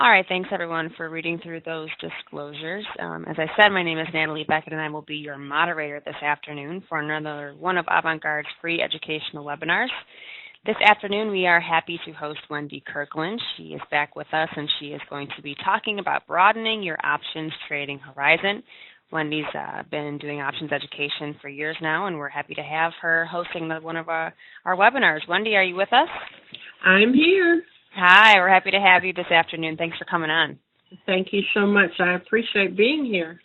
All right, thanks everyone for reading through those disclosures. As I said, my name is Natalie Beckett, and I will be your moderator this afternoon for another one of Avant-Garde's free educational webinars. This afternoon, we are happy to host Wendy Kirkland. She is back with us, and she is going to be talking about broadening your options trading horizon. Wendy's been doing options education for years now, and we're happy to have her hosting one of our webinars. Wendy, are you with us? I'm here. Hi, we're happy to have you this afternoon. Thanks for coming on. Thank you so much. I appreciate being here.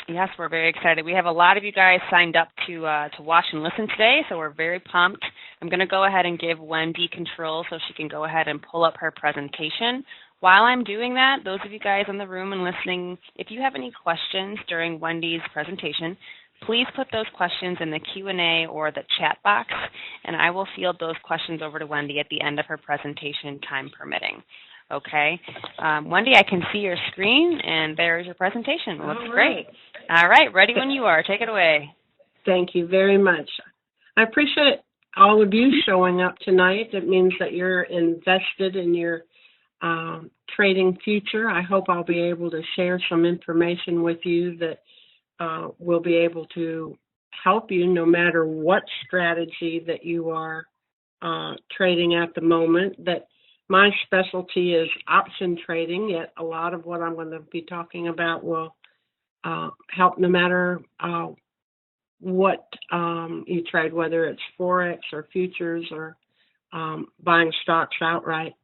Yes, we're very excited. We have a lot of you guys signed up to watch and listen today, so we're very pumped. I'm going to go ahead and give Wendy control so she can go ahead and pull up her presentation. While I'm doing that, those of you guys in the room and listening, if you have any questions during Wendy's presentation, please put those questions in the Q&A or the chat box, and I will field those questions over to Wendy at the end of her presentation, time permitting. Okay. Wendy, I can see your screen, and there's your presentation. Looks great. All right, ready when you are. Take it away. Thank you very much. I appreciate all of you showing up tonight. It means that you're invested in your trading future. I hope I'll be able to share some information with you that will be able to help you no matter what strategy that you are trading at the moment. That my specialty is option trading, yet a lot of what I'm going to be talking about will help no matter what you trade, whether it's Forex or futures or buying stocks outright.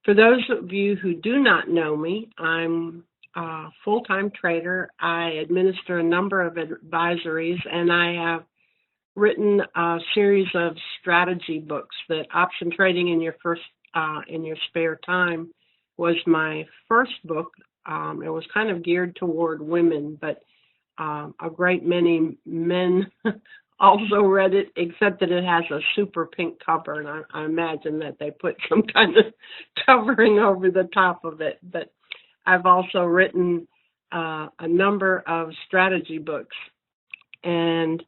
For those of you who do not know me, I'm a full-time trader. I administer a number of advisories, and I have written a series of strategy books. That Option Trading in your Spare Time was my first book. It was kind of geared toward women, but a great many men also read it, except that it has a super pink cover, and I imagine that they put some kind of covering over the top of it. But I've also written a number of strategy books, and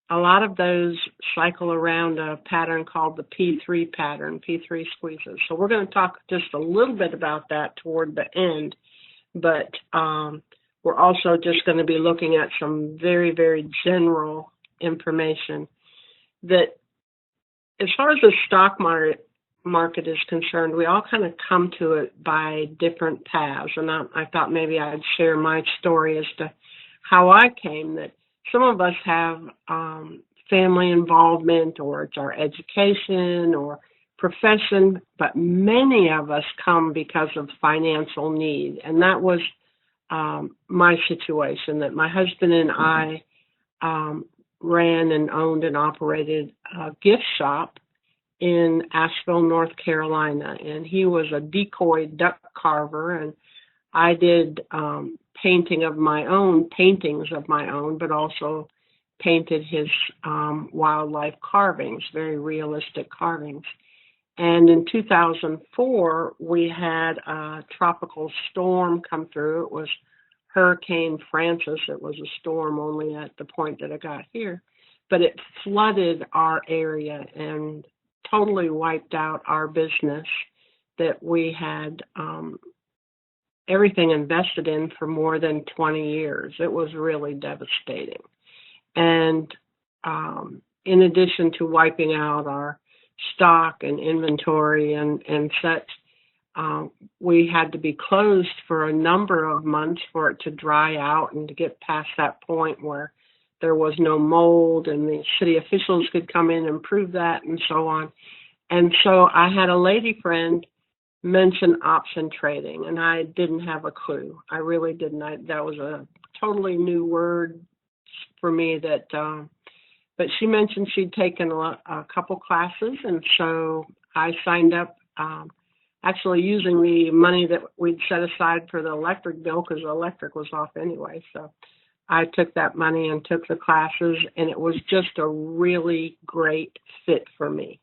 a lot of those cycle around a pattern called the P3 pattern, P3 squeezes. So we're going to talk just a little bit about that toward the end, but we're also just going to be looking at some very, very general information that, as far as the stock market is concerned, we all kind of come to it by different paths. And I thought maybe I'd share my story as to how I came. That some of us have family involvement, or it's our education or profession, but many of us come because of financial need. And that was my situation, that my husband and I ran and owned and operated a gift shop in Asheville, North Carolina. And he was a decoy duck carver, and I did paintings of my own, but also painted his wildlife carvings, very realistic carvings. And in 2004, we had a tropical storm come through. It was Hurricane Francis. It was a storm only at the point that it got here, but it flooded our area and totally wiped out our business that we had everything invested in for more than 20 years. It was really devastating. And in addition to wiping out our stock and inventory and such, we had to be closed for a number of months for it to dry out and to get past that point where there was no mold and the city officials could come in and prove that and so on. And so I had a lady friend mention option trading, and I didn't have a clue. I really didn't. That was a totally new word for me. But she mentioned she'd taken a couple classes, and so I signed up, actually using the money that we'd set aside for the electric bill, because the electric was off anyway. So I took that money and took the classes, and it was just a really great fit for me.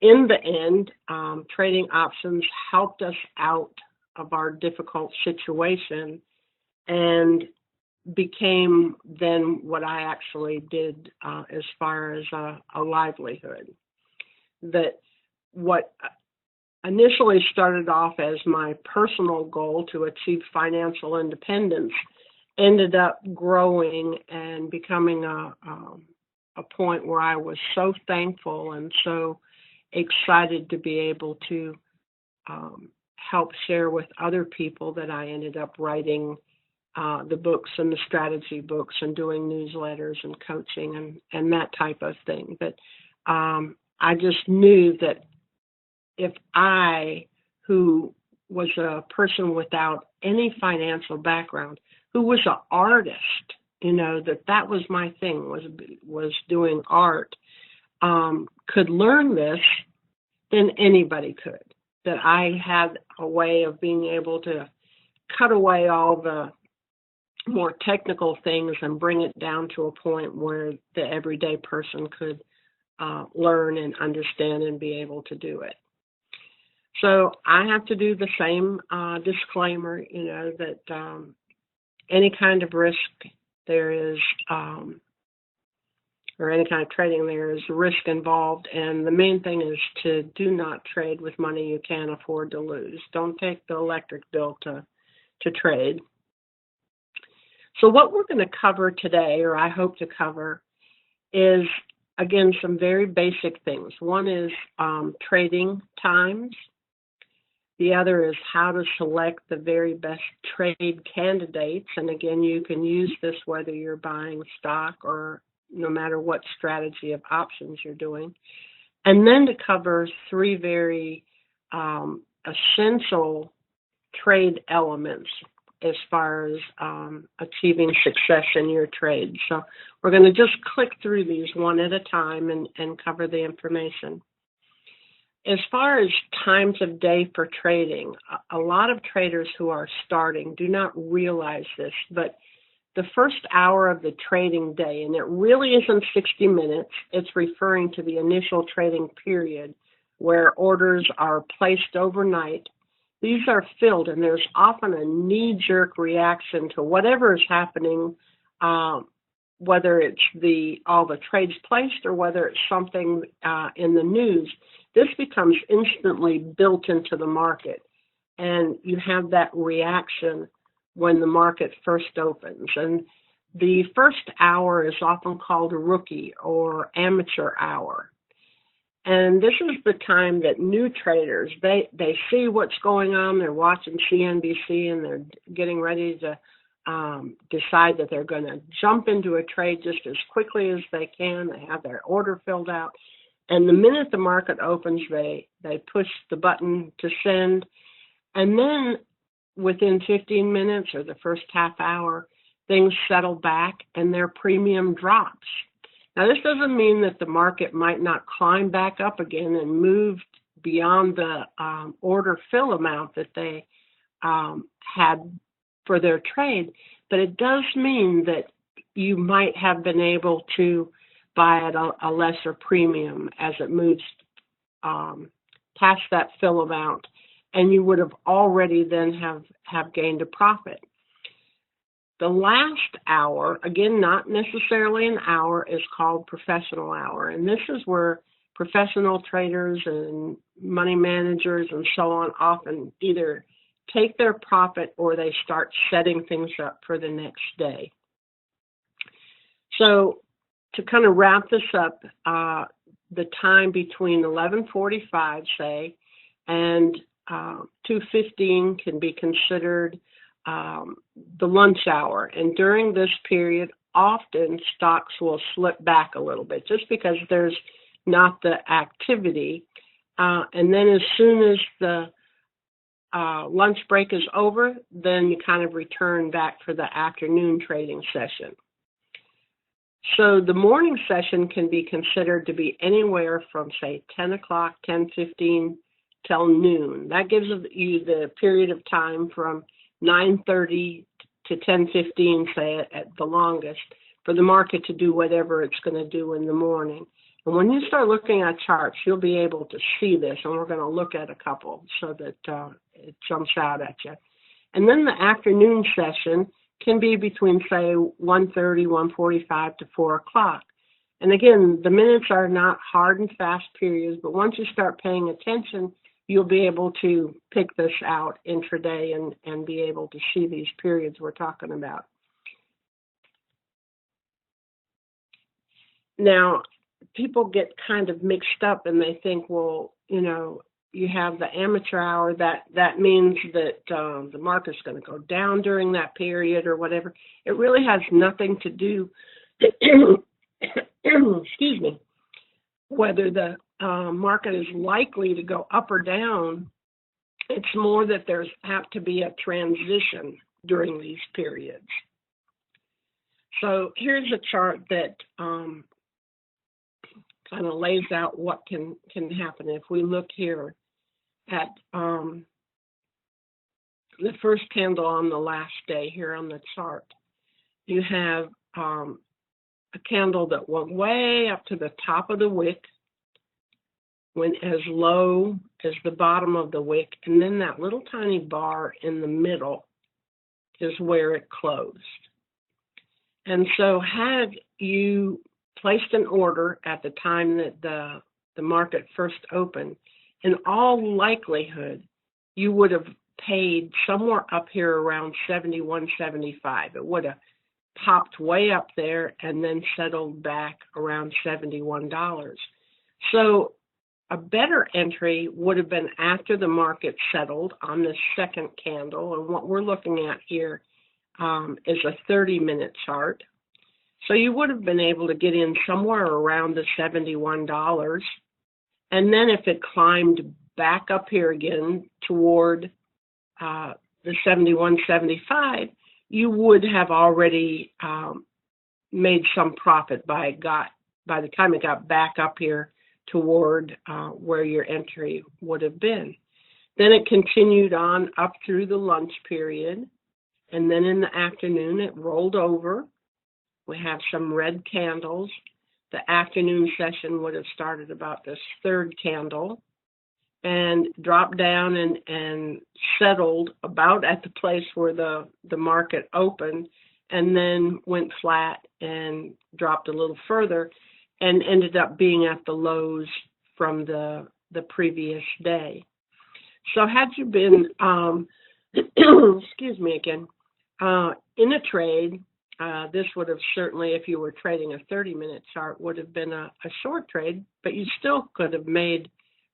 In the end, trading options helped us out of our difficult situation and became then what I actually did as far as a livelihood. That what initially started off as my personal goal to achieve financial independence ended up growing and becoming a point where I was so thankful and so excited to be able to help share with other people that I ended up writing the books and the strategy books and doing newsletters and coaching and that type of thing. But I just knew that if I, who was a person without any financial background, who was an artist, that was my thing, was doing art, could learn this, then anybody could. That I had a way of being able to cut away all the more technical things and bring it down to a point where the everyday person could learn and understand and be able to do it. So I have to do the same disclaimer, that any kind of risk there is, or any kind of trading, there is risk involved. And the main thing is to do not trade with money you can't afford to lose. Don't take the electric bill to trade. So what we're going to cover today, or I hope to cover, is, again, some very basic things. One is trading times. The other is how to select the very best trade candidates. And again, you can use this whether you're buying stock or no matter what strategy of options you're doing. And then to cover three very essential trade elements as far as achieving success in your trade. So we're going to just click through these one at a time and cover the information. As far as times of day for trading, a lot of traders who are starting do not realize this, but the first hour of the trading day, and it really isn't 60 minutes, it's referring to the initial trading period where orders are placed overnight. These are filled, and there's often a knee-jerk reaction to whatever is happening, whether it's all the trades placed or whether it's something in the news. This becomes instantly built into the market, and you have that reaction when the market first opens. And the first hour is often called a rookie or amateur hour. And this is the time that new traders, they see what's going on, they're watching CNBC, and they're getting ready to decide that they're going to jump into a trade just as quickly as they can. They have their order filled out. And the minute the market opens, they push the button to send. And then within 15 minutes or the first half hour, things settle back and their premium drops. Now, this doesn't mean that the market might not climb back up again and move beyond the order fill amount that they had for their trade, but it does mean that you might have been able to buy at a lesser premium as it moves past that fill amount, and you would have already then have gained a profit. The last hour, again, not necessarily an hour, is called professional hour, and this is where professional traders and money managers and so on often either take their profit or they start setting things up for the next day. So to kind of wrap this up, the time between 11:45, say, and 2:15 can be considered the lunch hour. And during this period, often stocks will slip back a little bit just because there's not the activity. And then as soon as the lunch break is over, then you kind of return back for the afternoon trading session. So the morning session can be considered to be anywhere from, say, 10 o'clock, 10:15 till noon. That gives you the period of time from 9:30 to 10:15, say, at the longest, for the market to do whatever it's going to do in the morning. And when you start looking at charts, you'll be able to see this, and we're going to look at a couple so that it jumps out at you. And then the afternoon session can be between, say, 1:30, 1:45 to 4 o'clock. And again, the minutes are not hard and fast periods, but once you start paying attention, you'll be able to pick this out intraday and be able to see these periods we're talking about. Now, people get kind of mixed up and they think, well, you have the amateur hour, that means that the market's going to go down during that period or whatever. It really has nothing to do, excuse me, whether the market is likely to go up or down. It's more that there's apt to be a transition during these periods. So here's a chart that kind of lays out what can happen. If we look here at the first candle on the last day here on the chart, you have a candle that went way up to the top of the wick, went as low as the bottom of the wick, and then that little tiny bar in the middle is where it closed. And so had you placed an order at the time that the market first opened, in all likelihood, you would have paid somewhere up here around $71.75. It would have popped way up there and then settled back around $71. So a better entry would have been after the market settled on the second candle, and what we're looking at here is a 30-minute chart. So you would have been able to get in somewhere around the $71, and then if it climbed back up here again toward the $71.75, you would have already made some profit by the time it got back up here toward where your entry would have been. Then it continued on up through the lunch period, and then in the afternoon it rolled over. We have some red candles. The afternoon session would have started about this third candle and dropped down and settled about at the place where the market opened, and then went flat and dropped a little further and ended up being at the lows from the previous day. So had you been, excuse me again, in a trade, this would have certainly, if you were trading a 30-minute chart, would have been a short trade, but you still could have made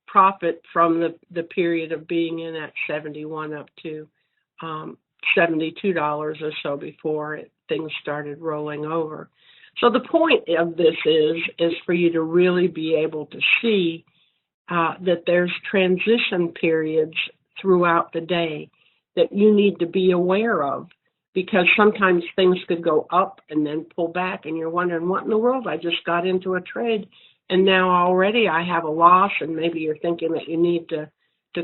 profit from the period of being in at 71 up to $72 or so before things started rolling over. So the point of this is for you to really be able to see that there's transition periods throughout the day that you need to be aware of, because sometimes things could go up and then pull back and you're wondering, what in the world? I just got into a trade and now already I have a loss, and maybe you're thinking that you need to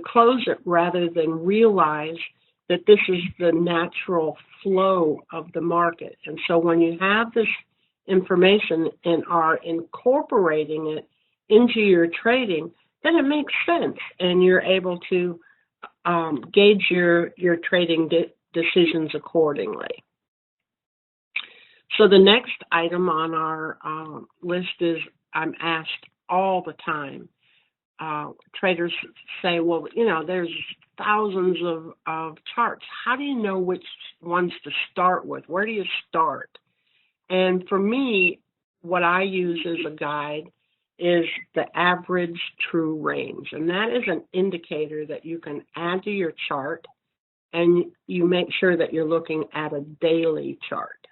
close it rather than realize that this is the natural flow of the market. And so when you have this information and are incorporating it into your trading, then it makes sense and you're able to gauge your trading decisions accordingly. So the next item on our list is, I'm asked all the time, traders say, well, there's thousands of charts. How do you know which ones to start with? Where do you start? And for me, what I use as a guide is the average true range. And that is an indicator that you can add to your chart, and you make sure that you're looking at a daily chart.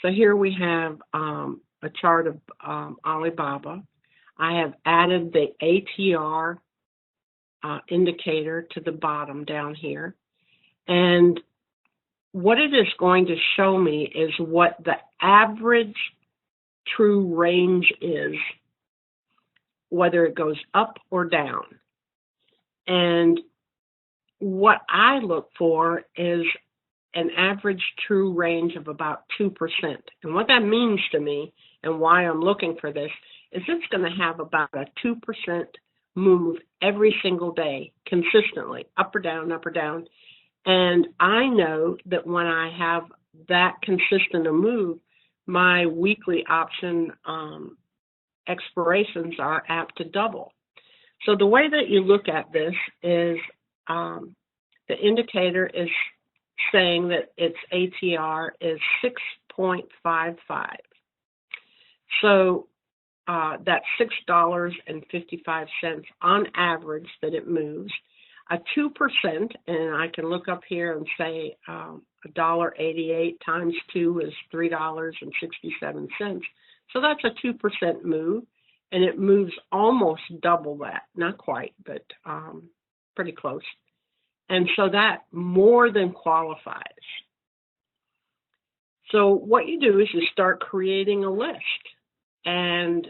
So here we have a chart of Alibaba. I have added the ATR indicator to the bottom down here. And what it is going to show me is what the average true range is, whether it goes up or down. And what I look for is an average true range of about 2%. And what that means to me, and why I'm looking for this, is it's going to have about a 2% move every single day, consistently, up or down, up or down. And I know that when I have that consistent a move, my weekly option expirations are apt to double. So the way that you look at this is the indicator is saying that its ATR is 6.55. So that's $6.55 on average that it moves. A 2%, and I can look up here and say $1.88 times 2 is $3.67. So that's a 2% move, and it moves almost double that. Not quite, but pretty close. And so that more than qualifies. So what you do is you start creating a list. And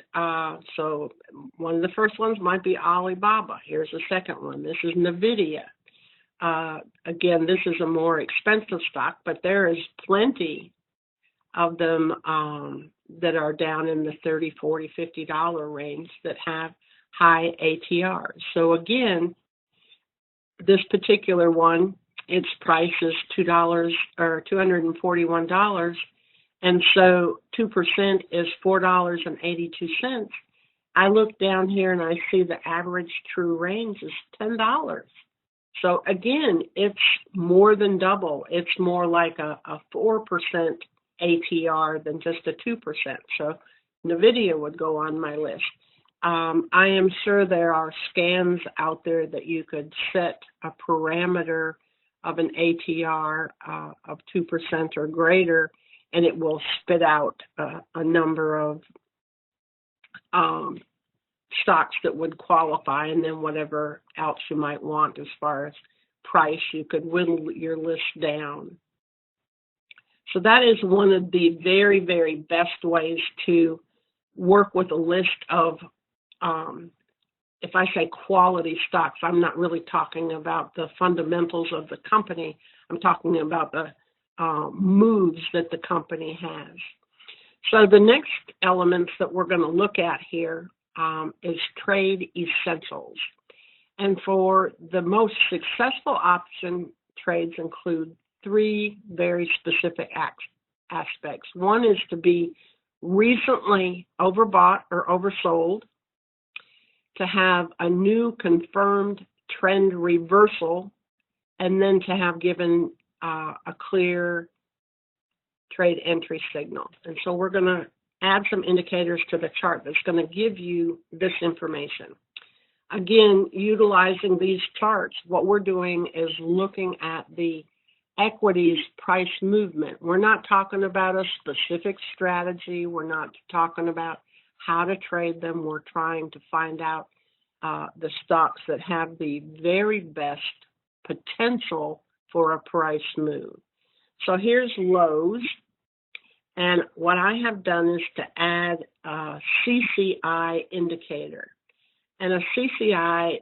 so one of the first ones might be Alibaba. Here's the second one. This is NVIDIA. Again, this is a more expensive stock, but there is plenty of them that are down in the $30, $40, $50 range that have high ATRs. So again, this particular one, its price is $241, and so 2% is $4.82. I look down here and I see the average true range is $10. So again, it's more than double. It's more like a 4% ATR than just a 2%. So NVIDIA would go on my list. I am sure there are scans out there that you could set a parameter of an ATR of 2% or greater, and it will spit out a number of stocks that would qualify, and then whatever else you might want as far as price, you could whittle your list down. So that is one of the very, very best ways to work with a list of, if I say quality stocks, I'm not really talking about the fundamentals of the company. I'm talking about the moves that the company has. So the next elements that we're going to look at here is trade essentials. And for the most successful option trades include three very specific aspects. One is to be recently overbought or oversold, to have a new confirmed trend reversal, and then to have given a clear trade entry signal. And so we're going to add some indicators to the chart that's going to give you this information. Again, utilizing these charts, what we're doing is looking at the equities price movement. We're not talking about a specific strategy. We're not talking about how to trade them. We're trying to find out the stocks that have the very best potential for a price move. So here's Lowe's, and what I have done is to add a CCI indicator. And a CCI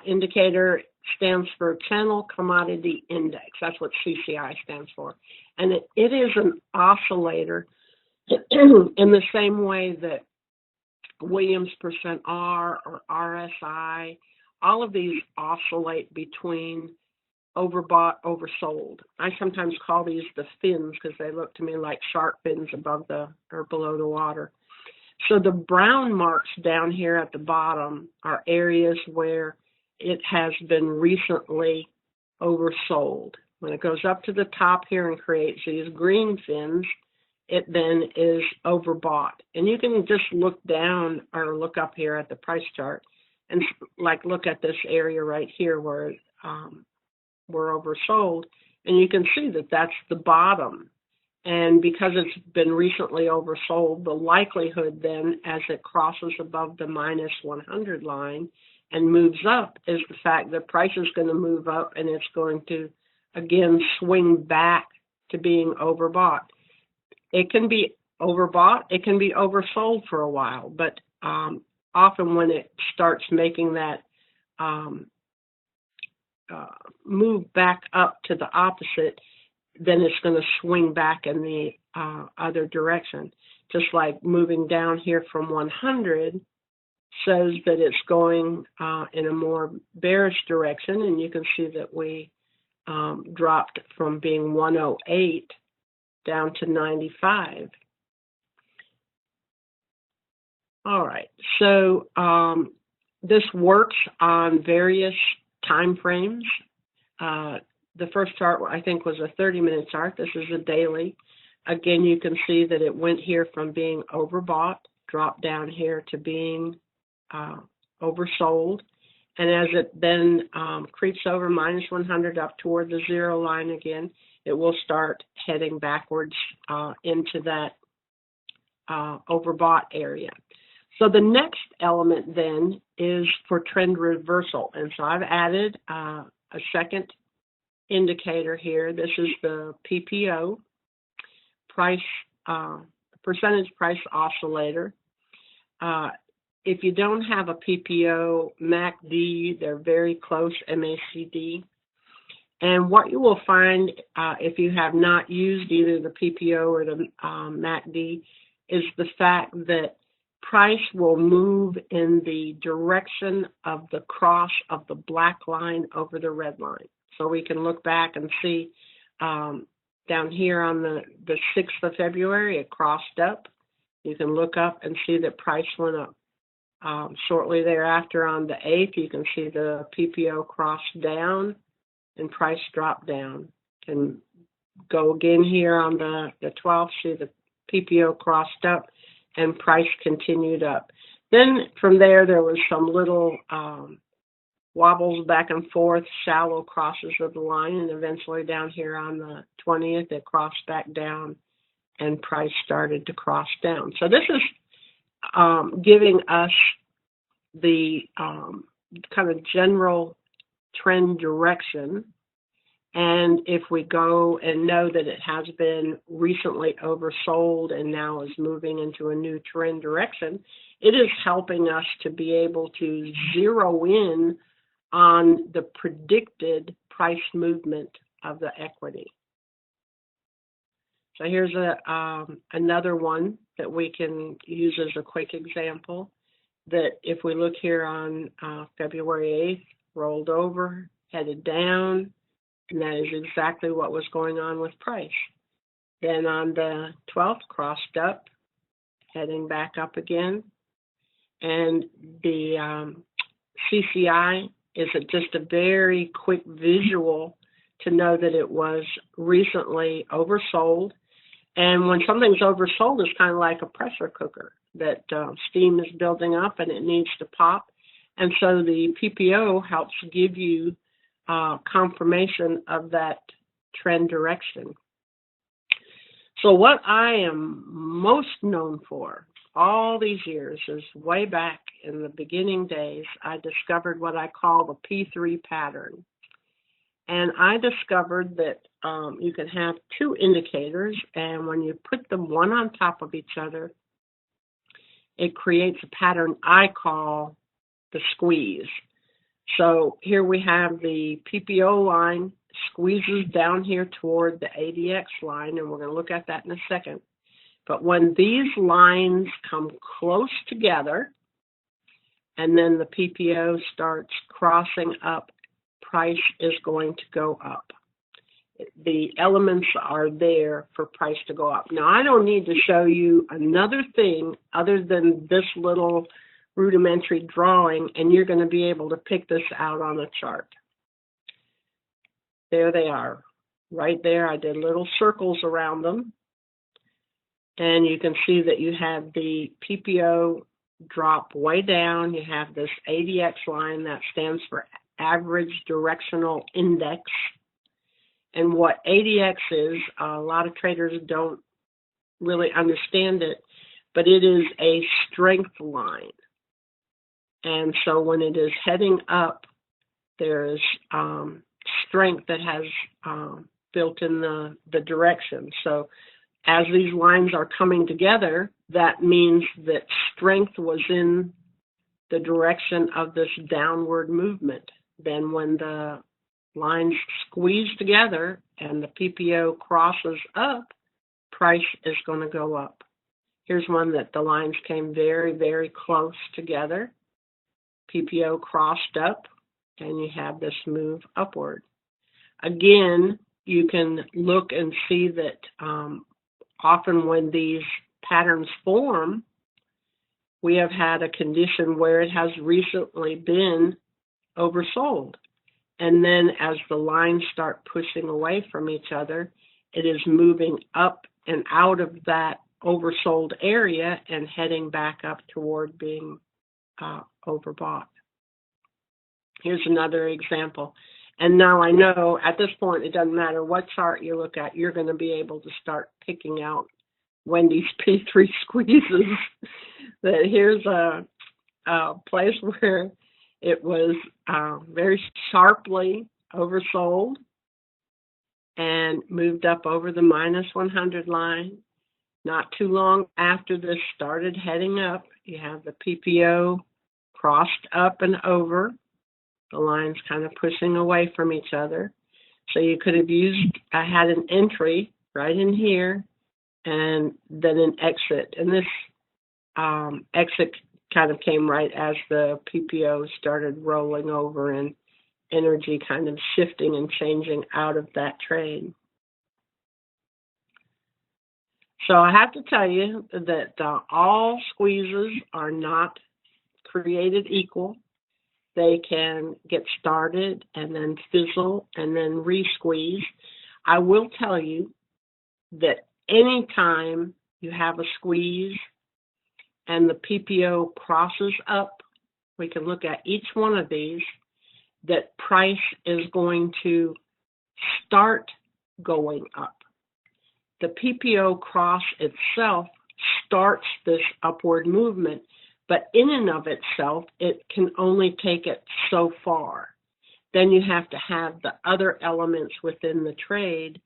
indicator stands for Channel Commodity Index. That's what CCI stands for. And it is an oscillator in the same way that Williams %R or RSI, all of these oscillate between overbought, oversold. I sometimes call these the fins because they look to me like shark fins above or below the water. So the brown marks down here at the bottom are areas where it has been recently oversold. When it goes up to the top here and creates these green fins, it then is overbought. And you can just look down or look up here at the price chart and like look at this area right here where we're oversold, and you can see that that's the bottom. And because it's been recently oversold, the likelihood then as it crosses above the -100 line and moves up is the fact that price is going to move up and it's going to again swing back to being overbought. It can be overbought, it can be oversold for a while, but often when it starts making that move back up to the opposite, then it's going to swing back in the other direction. Just like moving down here from 100 says that it's going in a more bearish direction, and you can see that we dropped from being 108 down to 95. All right, so This works on various time frames. The first chart, I think, was a 30-minute chart. This is a daily. Again, you can see that it went here from being overbought, dropped down here to being oversold. And as it then creeps over minus 100 up toward the zero line again, it will start heading backwards into that overbought area. So the next element then is for trend reversal. And so I've added a second indicator here. This is the PPO, percentage price oscillator. If you don't have a PPO, MACD, they're very close, MACD. And what you will find if you have not used either the PPO or the MACD is the fact that price will move in the direction of the cross of the black line over the red line. So we can look back and see down here on the 6th of February, it crossed up. You can look up and see that price went up. Shortly thereafter on the 8th, you can see the PPO crossed down and price dropped down. And go again here on the 12th, see the PPO crossed up and price continued up. Then from there was some little wobbles back and forth, shallow crosses of the line, and eventually down here on the 20th, it crossed back down and price started to cross down. So this is giving us the kind of general trend direction. And if we go and know that it has been recently oversold and now is moving into a new trend direction, it is helping us to be able to zero in on the predicted price movement of the equity. So here's another one that we can use as a quick example, that if we look here on February 8th, rolled over, headed down, and that is exactly what was going on with price. Then on the 12th, crossed up, heading back up again. And the CCI is just a very quick visual to know that it was recently oversold. And when something's oversold, it's kind of like a pressure cooker that steam is building up and it needs to pop. And so the PPO helps give you confirmation of that trend direction. So what I am most known for all these years is way back in the beginning days, I discovered what I call the P3 pattern. And I discovered that you can have two indicators, and when you put them one on top of each other, it creates a pattern I call the squeeze. So here we have the PPO line squeezes down here toward the ADX line, and we're going to look at that in a second. But when these lines come close together, and then the PPO starts crossing up, price is going to go up. The elements are there for price to go up. Now, I don't need to show you another thing other than this little rudimentary drawing, and you're going to be able to pick this out on a chart. There they are. Right there, I did little circles around them. And you can see that you have the PPO drop way down. You have this ADX line that stands for Average Directional Index. And what ADX is, a lot of traders don't really understand it, but it is a strength line. And so when it is heading up, there's strength that has built in the direction. So as these lines are coming together, that means that strength was in the direction of this downward movement. Then when the lines squeeze together and the PPO crosses up, price is going to go up. Here's one that the lines came very, very close together. PPO crossed up, and you have this move upward. Again, you can look and see that often when these patterns form, we have had a condition where it has recently been oversold. And then as the lines start pushing away from each other, it is moving up and out of that oversold area and heading back up toward being overbought. Here's another example. And now I know at this point, it doesn't matter what chart you look at, you're going to be able to start picking out Wendy's P3 squeezes. That here's a place where it was very sharply oversold and moved up over the minus 100 line. Not too long after this started heading up, you have the PPO crossed up and over, the lines kind of pushing away from each other. So you could have had an entry right in here and then an exit. And this exit kind of came right as the PPO started rolling over and energy kind of shifting and changing out of that trade. So I have to tell you that all squeezes are not created equal. They can get started and then fizzle and then resqueeze. I will tell you that anytime you have a squeeze and the PPO crosses up, we can look at each one of these, that price is going to start going up. The PPO cross itself starts this upward movement, but in and of itself, it can only take it so far. Then you have to have the other elements within the trade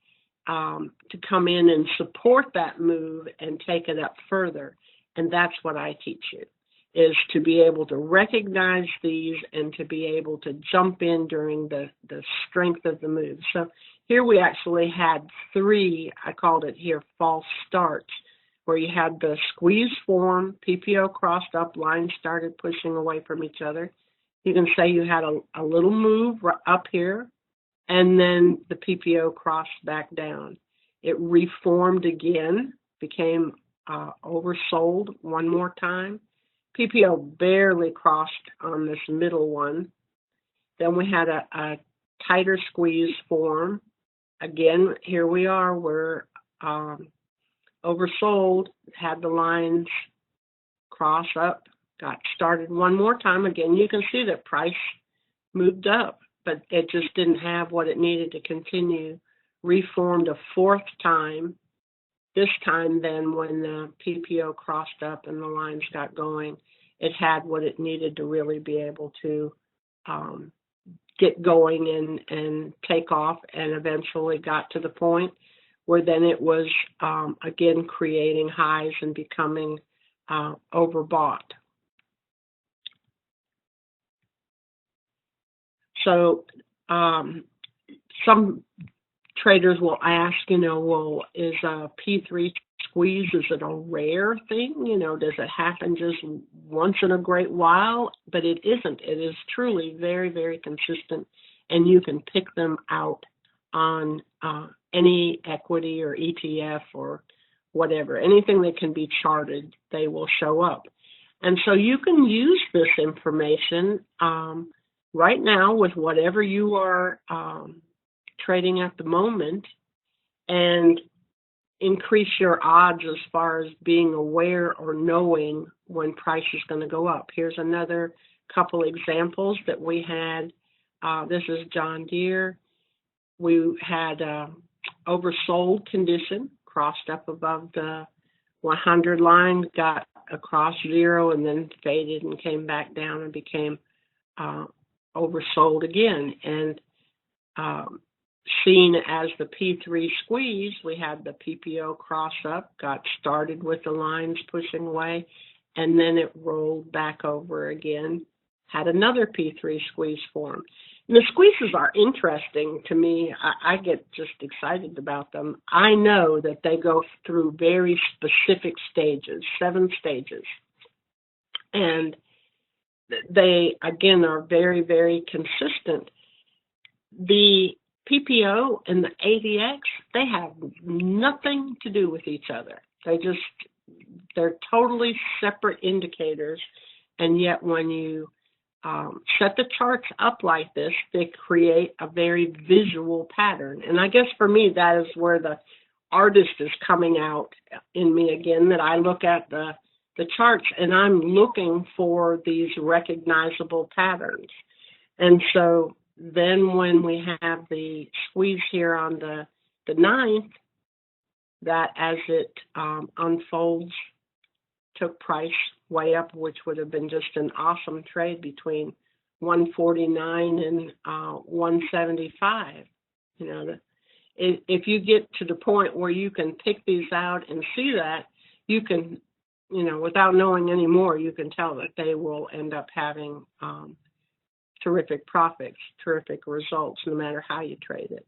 to come in and support that move and take it up further. And that's what I teach you, is to be able to recognize these and to be able to jump in during the strength of the move. So here we actually had three, I called it here false starts, where you had the squeeze form, PPO crossed up, lines started pushing away from each other. You can say you had a little move up here, and then the PPO crossed back down. It reformed again, became oversold one more time. PPO barely crossed on this middle one. Then we had a tighter squeeze form. Again, here we are, we're oversold, had the lines cross up, got started one more time. Again, you can see that price moved up, but it just didn't have what it needed to continue. Reformed a fourth time. This time then when the PPO crossed up and the lines got going, it had what it needed to really be able to get going and take off, and eventually got to the point where then it was, again, creating highs and becoming overbought. So some traders will ask, well, is a P3 squeeze, is it a rare thing? Does it happen just once in a great while? But it isn't. It is truly very, very consistent, and you can pick them out on any equity or ETF or whatever. Anything that can be charted, they will show up. And so you can use this information right now with whatever you are trading at the moment and increase your odds as far as being aware or knowing when price is going to go up. Here's another couple examples that we had. This is John Deere. We had oversold condition, crossed up above the 100 line, got across zero, and then faded and came back down and became oversold again. And seen as the P3 squeeze, we had the PPO cross up, got started with the lines pushing away, and then it rolled back over again, had another P3 squeeze form. And the squeezes are interesting to me. I get just excited about them. I know that they go through very specific stages, 7 stages. And they, again, are very, very consistent. The PPO and the ADX, they have nothing to do with each other. They just they're totally separate indicators, and yet when you set the charts up like this, they create a very visual pattern. And I guess for me, that is where the artist is coming out in me again, that I look at the charts and I'm looking for these recognizable patterns. And so then when we have the squeeze here on the 9th, that as it unfolds, took price way up, which would have been just an awesome trade between 149 and 175. You know, if you get to the point where you can pick these out and see that, you can, you know, without knowing any more, you can tell that they will end up having terrific profits, terrific results, no matter how you trade it.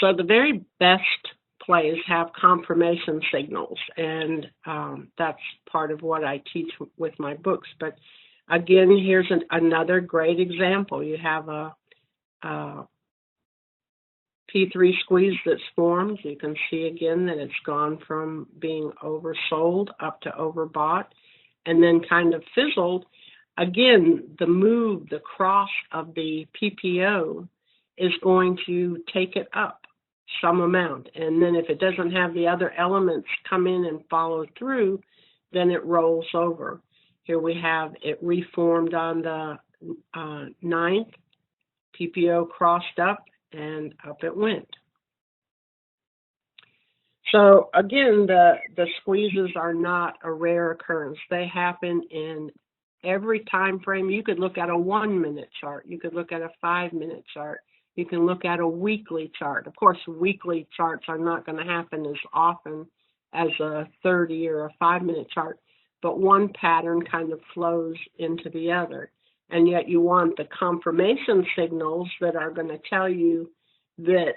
So the very best plays have confirmation signals, and that's part of what I teach with my books. But again, here's another great example. You have a P3 squeeze that's formed. You can see again that it's gone from being oversold up to overbought, and then kind of fizzled. Again, the move, the cross of the PPO is going to take it up some amount. And then if it doesn't have the other elements come in and follow through, then it rolls over. Here we have it reformed on the 9th, PPO crossed up, and up it went. So again, the squeezes are not a rare occurrence. They happen in every time frame. You could look at a 1-minute chart. You could look at a 5-minute chart. You can look at a weekly chart. Of course, weekly charts are not going to happen as often as a 30 or a 5-minute chart, but one pattern kind of flows into the other. And yet you want the confirmation signals that are going to tell you that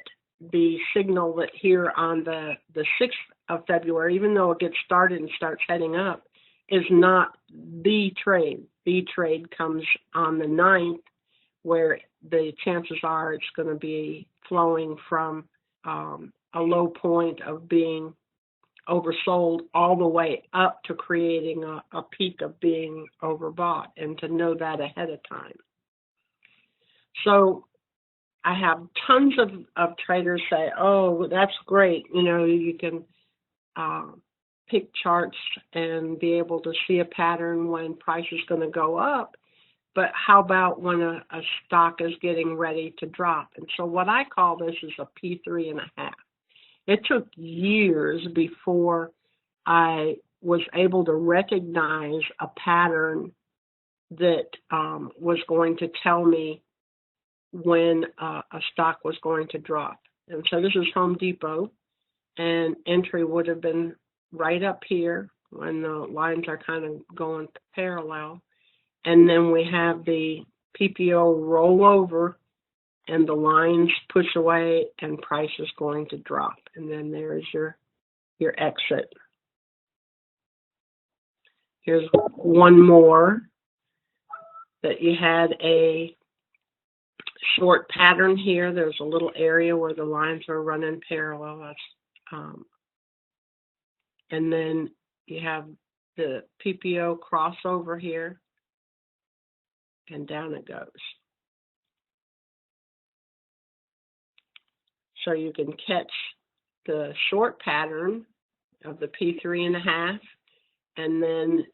the signal that here on the 6th of February, even though it gets started and starts heading up, is not the trade. The trade comes on the 9th, where the chances are it's going to be flowing from a low point of being oversold all the way up to creating a peak of being overbought, and to know that ahead of time. So I have tons of traders say, oh, that's great. You know, you can pick charts and be able to see a pattern when price is going to go up. But how about when a stock is getting ready to drop? And so what I call this is a P3.5. It took years before I was able to recognize a pattern that was going to tell me when a stock was going to drop. And so this is Home Depot, and entry would have been right up here when the lines are kind of going parallel. And then we have the PPO roll over and the lines push away and price is going to drop. And then there's your exit. Here's one more that you had a short pattern here. There's a little area where the lines are running parallel. That's, and then you have the PPO crossover here, and down it goes. So you can catch the short pattern of the P3.5, and then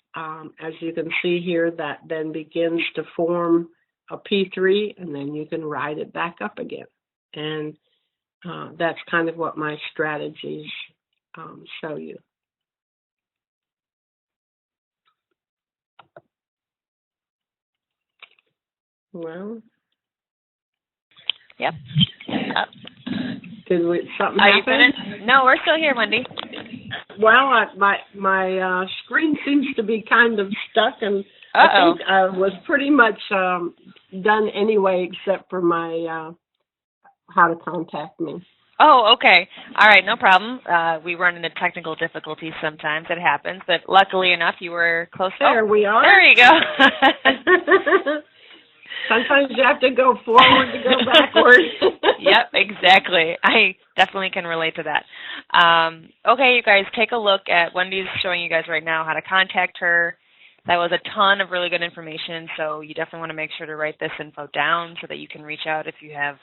as you can see here, that then begins to form a P3, and then you can ride it back up again. And that's kind of what my strategies show you. Well. Yep. Did something Are happen? you finished? No, we're still here, Wendy. Well, my screen seems to be kind of stuck, and I think I was pretty much done anyway, except for my how to contact me. Oh, okay. All right, no problem. We run into technical difficulties sometimes. It happens, but luckily enough, you were close. There we are. There you go. Sometimes you have to go forward to go backwards. Yep, exactly. Exactly. I definitely can relate to that. Okay, you guys, take a look at Wendy's showing you guys right now how to contact her. That was a ton of really good information, so you definitely want to make sure to write this info down so that you can reach out if you have